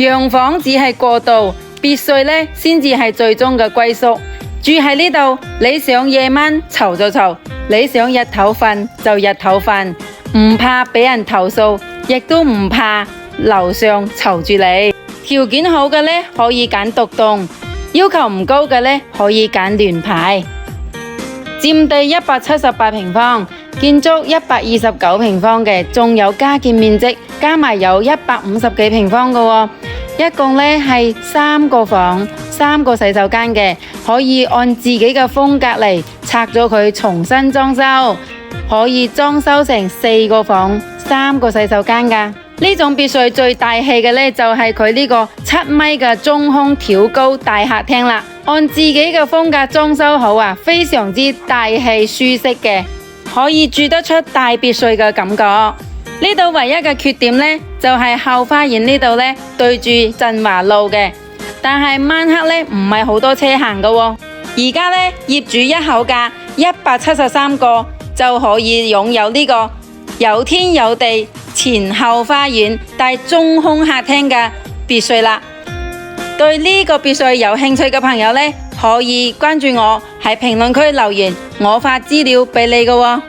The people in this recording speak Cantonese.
洋房只係過渡，別墅呢先至係最終嘅歸宿。住喺呢度，你想夜晚嘈就嘈，你想日頭瞓就日頭瞓，唔怕俾人投訴，亦都唔怕樓上嘈住你。條件好嘅呢，可以揀獨棟，要求唔高嘅呢，可以揀聯排。佔地178平方，建築129平方嘅，仲有加建面積，加埋有150幾平方嘅喎。一共呢係3個房、3個洗手間嘅，可以按自己嘅風格嚟拆咗佢重新裝修，可以裝修成4個房、3個洗手間㗎。呢種別墅最大氣嘅呢，就係佢呢個7米嘅中空挑高大客廳啦，按自己嘅風格裝修好啊，非常之大氣舒適嘅，可以住得出大別墅嘅感覺。呢度唯一嘅缺點呢，就係後花園呢度呢，對住振華路嘅，但係晚黑呢，唔係好多車行㗎喎。而家呢，業主一口價173個就可以擁有呢個有天有地前後花園帶中空客廳嘅別墅啦。對呢個別墅有興趣嘅朋友呢，可以關注我喺評論區留言，我發資料俾你㗎喎。